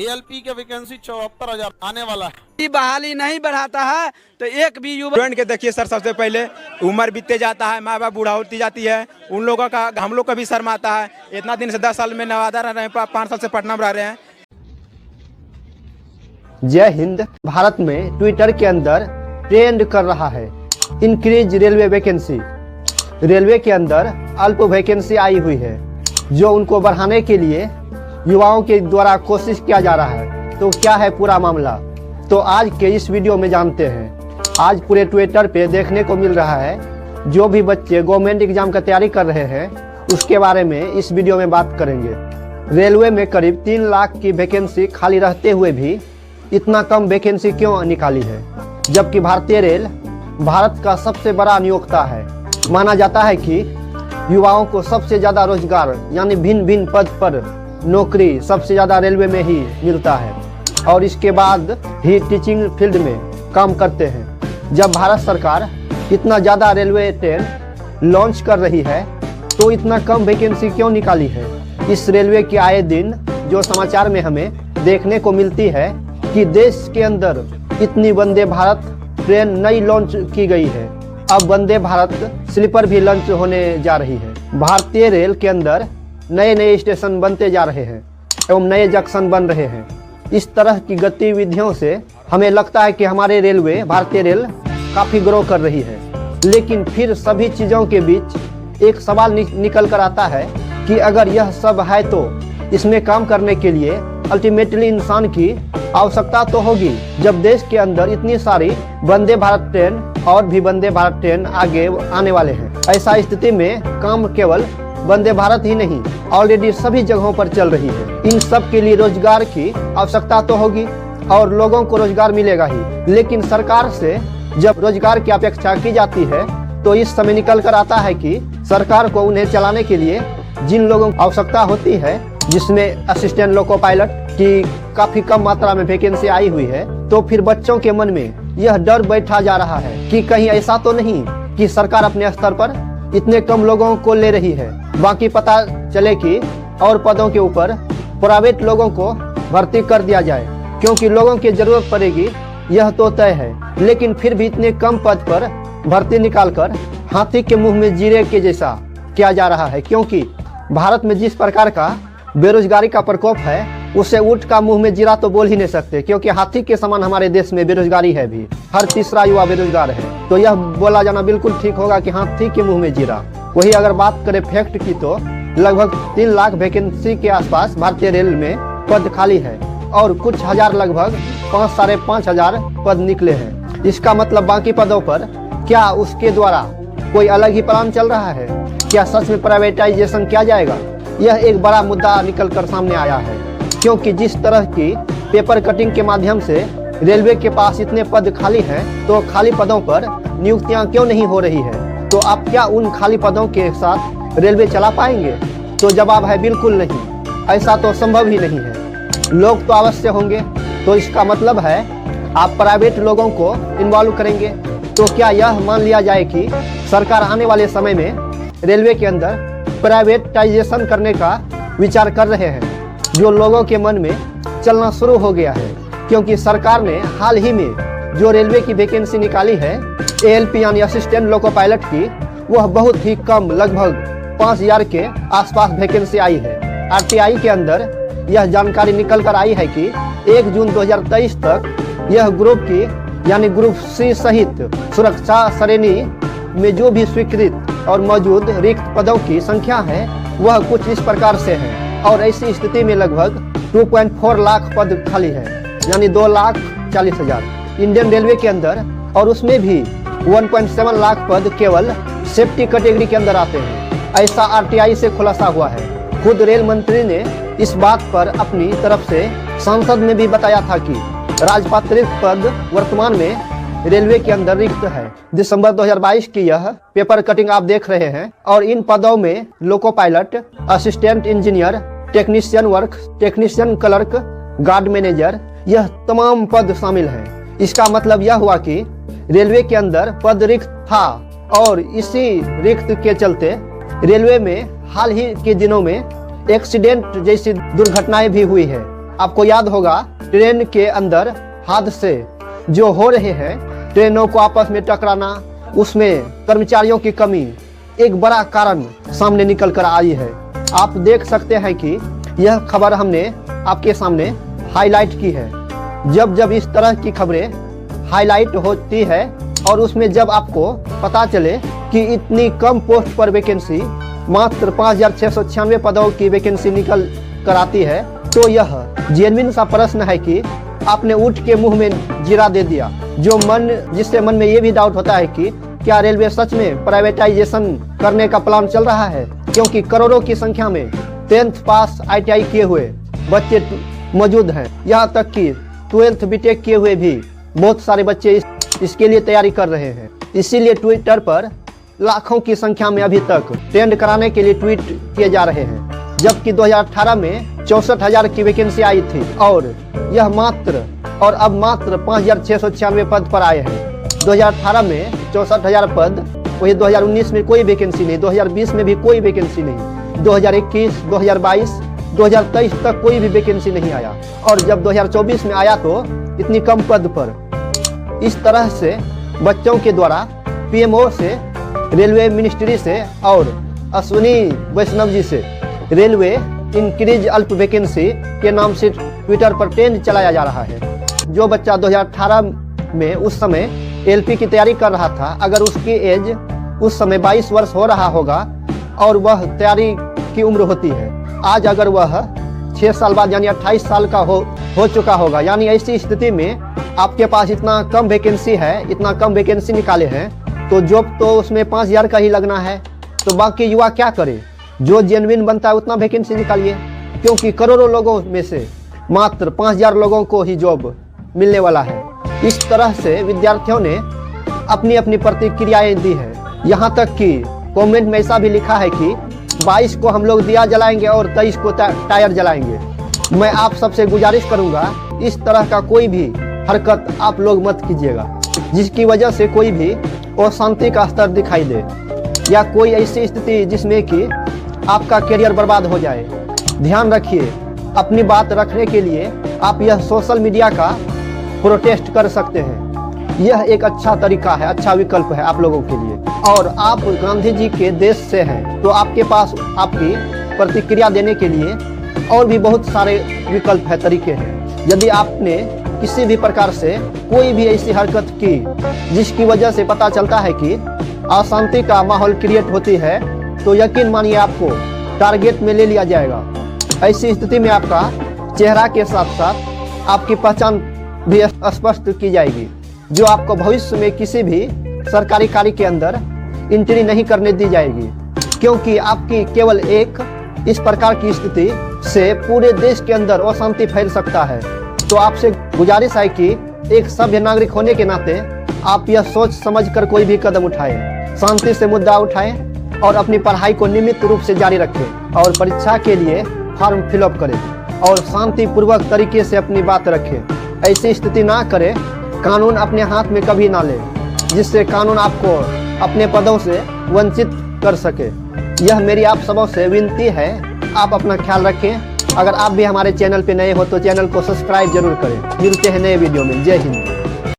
ALP के vacancy 74,000 आने वाला है। बहाली नहीं बढ़ाता है तो एक भी युवा स्टूडेंट के देखिए सर, सबसे पहले उम्र बीतते जाता है, माँ बाप बूढ़ा होती जाती है, उन लोगों का हम लोग का भी शर्म आता है। इतना दिन से 10 साल में नवादा रह रहे हैं, 5 साल से पटना में रह रहे हैं। जय हिंद। भारत में ट्विटर के अंदर ट्रेंड कर रहा है इंक्रीज रेलवे वैकेंसी। रेलवे के अंदर अल्प वैकेंसी आई हुई है जो उनको बढ़ाने के लिए युवाओं के द्वारा कोशिश किया जा रहा है। तो क्या है पूरा मामला, तो आज के इस वीडियो में जानते हैं। आज पूरे ट्विटर पे देखने को मिल रहा है जो भी बच्चे गवर्नमेंट एग्जाम का तैयारी कर रहे हैं उसके बारे में इस वीडियो में बात करेंगे। रेलवे में करीब 3 लाख की वैकेंसी खाली रहते हुए भी इतना कम वैकेंसी क्यों निकाली है, जबकि भारतीय रेल भारत का सबसे बड़ा नियोक्ता है। माना जाता है कि युवाओं को सबसे ज़्यादा रोजगार यानी भिन्न भिन्न पद पर नौकरी सबसे ज़्यादा रेलवे में ही मिलता है और इसके बाद ही टीचिंग फील्ड में काम करते हैं। जब भारत सरकार इतना ज़्यादा रेलवे ट्रेन लॉन्च कर रही है तो इतना कम वैकेंसी क्यों निकाली है। इस रेलवे के आए दिन जो समाचार में हमें देखने को मिलती है कि देश के अंदर इतनी वंदे भारत ट्रेन नई लॉन्च की गई है। अब वंदे भारत स्लीपर भी लॉन्च होने जा रही है। भारतीय रेल के अंदर नए नए स्टेशन बनते जा रहे हैं एवं नए जंक्शन बन रहे हैं। इस तरह की गतिविधियों से हमें लगता है कि हमारे रेलवे भारतीय रेल काफ़ी ग्रो कर रही है। लेकिन फिर सभी चीज़ों के बीच एक सवाल निकल कर आता है कि अगर यह सब है तो इसमें काम करने के लिए अल्टीमेटली इंसान की आवश्यकता तो होगी। जब देश के अंदर इतनी सारी वंदे भारत ट्रेन और भी वंदे भारत ट्रेन आगे आने वाले हैं, ऐसा स्थिति में काम केवल वंदे भारत ही नहीं ऑलरेडी सभी जगहों पर चल रही है। इन सब के लिए रोजगार की आवश्यकता तो होगी और लोगों को रोजगार मिलेगा ही। लेकिन सरकार से जब रोजगार की अपेक्षा की जाती है तो इस समय निकल कर आता है कि सरकार को उन्हें चलाने के लिए जिन लोगों की आवश्यकता होती है, जिसमें असिस्टेंट लोको पायलट की काफी कम मात्रा में वैकेंसी आई हुई है, तो फिर बच्चों के मन में यह डर बैठा जा रहा है कि कहीं ऐसा तो नहीं कि सरकार अपने स्तर पर इतने कम लोगों को ले रही है, बाकी पता चले कि और पदों के ऊपर प्राइवेट लोगों को भर्ती कर दिया जाए, क्योंकि लोगों की जरूरत पड़ेगी यह तो तय है। लेकिन फिर भी इतने कम पद पर भर्ती निकालकर हाथी के मुंह में जीरे के जैसा किया जा रहा है, क्योंकि भारत में जिस प्रकार का बेरोजगारी का प्रकोप है उसे ऊंट का मुंह में जीरा तो बोल ही नहीं सकते, क्योंकि हाथी के समान हमारे देश में बेरोजगारी है भी। हर तीसरा युवा बेरोजगार है, तो यह बोला जाना बिल्कुल ठीक होगा कि हाथी के मुंह में जीरा। वही अगर बात करें फैक्ट की तो लगभग 3 लाख वैकेंसी के आसपास भारतीय रेल में पद खाली है और कुछ हजार लगभग 5,000 से 5,500 पद निकले हैं। इसका मतलब बाकी पदों पर क्या उसके द्वारा कोई अलग ही प्लान चल रहा है? क्या सच में प्राइवेटाइजेशन किया जाएगा? यह एक बड़ा मुद्दा निकल कर सामने आया है, क्योंकि जिस तरह की पेपर कटिंग के माध्यम से रेलवे के पास इतने पद खाली हैं, तो खाली पदों पर नियुक्तियां क्यों नहीं हो रही है? तो आप क्या उन खाली पदों के साथ रेलवे चला पाएंगे? तो जवाब है बिल्कुल नहीं, ऐसा तो संभव ही नहीं है। लोग तो अवश्य होंगे, तो इसका मतलब है आप प्राइवेट लोगों को इन्वॉल्व करेंगे। तो क्या यह मान लिया जाए कि सरकार आने वाले समय में रेलवे के अंदर प्राइवेटाइजेशन करने का विचार कर रहे हैं, जो लोगों के मन में चलना शुरू हो गया है? क्योंकि सरकार ने हाल ही में जो रेलवे की वैकेंसी निकाली है एएलपी यानी असिस्टेंट लोको पायलट की, वह बहुत ही कम लगभग 5,000 के आसपास वैकेंसी आई है। आरटीआई के अंदर यह जानकारी निकल कर आई है कि 1 जून 2023 तक यह ग्रुप की यानी ग्रुप सी सहित सुरक्षा श्रेणी में जो भी स्वीकृत और मौजूद रिक्त पदों की संख्या है वह कुछ इस प्रकार से है। और ऐसी स्थिति में लगभग 2.4 लाख पद खाली है, यानी 2,40,000 इंडियन रेलवे के अंदर, और उसमें भी 1.7 लाख पद केवल सेफ्टी कैटेगरी के अंदर आते हैं। ऐसा आरटीआई से खुलासा हुआ है। खुद रेल मंत्री ने इस बात पर अपनी तरफ से संसद में भी बताया था कि राजपत्रित पद वर्तमान में रेलवे के अंदर रिक्त है। दिसंबर 2022 की यह पेपर कटिंग आप देख रहे हैं और इन पदों में loco pilot, assistant engineer, technician work, technician clerk, guard manager, यह तमाम पद शामिल हैं। इसका मतलब यह हुआ कि रेलवे के अंदर पद रिक्त था और इसी रिक्त के चलते रेलवे में हाल ही के दिनों में एक्सीडेंट जैसी दुर्घटनाएं भी हुई है। आपको याद होगा ट्रेन के अंदर हादसे जो हो रहे हैं, ट्रेनों को आपस में टकराना, उसमें कर्मचारियों की कमी एक बड़ा कारण सामने निकल कर आई है। आप देख सकते हैं कि यह खबर हमने आपके सामने हाईलाइट की है। जब जब इस तरह की खबरें हाईलाइट होती है और उसमें जब आपको पता चले कि इतनी कम पोस्ट पर वैकेंसी, मात्र 5,696 पदों की वैकेंसी निकल कर आती है, तो यह जेन्युइन सा प्रश्न है कि आपने ऊँट के मुंह में जीरा दे दिया। जिससे मन में ये भी डाउट होता है कि क्या रेलवे सच में प्राइवेटाइजेशन करने का प्लान चल रहा है, क्योंकि करोड़ों की संख्या में 10th पास ITI किए हुए बच्चे मौजूद हैं। यहाँ तक कि 12th BTech किए हुए भी बहुत सारे बच्चे इसके लिए तैयारी कर रहे हैं। इसीलिए ट्विटर पर लाखों की संख्या में अभी तक ट्रेंड कराने के लिए ट्वीट किए जा रहे हैं, जबकि 2018 में 64,000 की वैकेंसी आई थी और अब मात्र 5,696 पद पर आए हैं। 2018 में 64,000 पद, वही 2019 में कोई वैकेंसी नहीं, 2020 में भी कोई वैकेंसी नहीं, 2021, 2022, 2023 तक कोई भी वैकेंसी नहीं आया, और जब 2024 में आया तो इतनी कम पद पर। इस तरह से बच्चों के द्वारा PMO से, रेलवे मिनिस्ट्री से और अश्विनी वैष्णव जी से रेलवे इंक्रीज अल्प वैकेंसी के नाम से ट्विटर पर ट्रेंड चलाया जा रहा है। जो बच्चा 2018 में उस समय LP की तैयारी कर रहा था, अगर उसकी एज उस समय 22 वर्ष हो रहा होगा और वह तैयारी की उम्र होती है, आज अगर वह 6 साल बाद यानी 28 साल का हो चुका होगा, यानी ऐसी स्थिति में आपके पास इतना कम वैकेंसी है, इतना कम वैकेंसी निकाले हैं, तो जॉब तो उसमें 5,000 का ही लगना है। तो बाकी युवा क्या करे? जो जेन्युइन बनता है उतना वैकेंसी निकालिए, क्योंकि करोड़ों लोगों में से मात्र 5,000 लोगों को ही जॉब मिलने वाला है। इस तरह से विद्यार्थियों ने अपनी अपनी प्रतिक्रियाएं दी है। यहाँ तक कि कमेंट में ऐसा भी लिखा है कि 22 को हम लोग दिया जलाएंगे और 23 को टायर जलाएंगे। मैं आप सबसे गुजारिश करूंगा, इस तरह का कोई भी हरकत आप लोग मत कीजिएगा, जिसकी वजह से कोई भी अशांति का स्तर दिखाई दे या कोई ऐसी स्थिति जिसमें कि आपका करियर बर्बाद हो जाए। ध्यान रखिए, अपनी बात रखने के लिए आप यह सोशल मीडिया का प्रोटेस्ट कर सकते हैं। यह एक अच्छा तरीका है, अच्छा विकल्प है आप लोगों के लिए। और आप गांधी जी के देश से हैं, तो आपके पास आपकी प्रतिक्रिया देने के लिए और भी बहुत सारे विकल्प है, तरीके हैं। यदि आपने किसी भी प्रकार से कोई भी ऐसी हरकत की जिसकी वजह से पता चलता है कि अशांति का माहौल क्रिएट होती है, तो यकीन मानिए आपको टारगेट में ले लिया जाएगा। ऐसी स्थिति में आपका चेहरा के साथ साथ आपकी पहचान भी स्पष्ट की जाएगी, जो आपको भविष्य में किसी भी सरकारी कार्य के अंदर एंट्री नहीं करने दी जाएगी, क्योंकि आपकी केवल एक इस प्रकार की स्थिति से पूरे देश के अंदर अशांति फैल सकता है। तो आपसे गुजारिश है कि एक सभ्य नागरिक होने के नाते आप यह सोच समझकर कोई भी कदम उठाएं, शांति से मुद्दा उठाएं और अपनी पढ़ाई को नियमित रूप से जारी रखें और परीक्षा के लिए फॉर्म फिलअप करें और शांतिपूर्वक तरीके से अपनी बात रखें। ऐसी स्थिति ना करें, कानून अपने हाथ में कभी ना ले, जिससे कानून आपको अपने पदों से वंचित कर सके। यह मेरी आप सबों से विनती है, आप अपना ख्याल रखें। अगर आप भी हमारे चैनल पे नए हो तो चैनल को सब्सक्राइब जरूर करें। मिलते हैं नए वीडियो में। जय हिंद।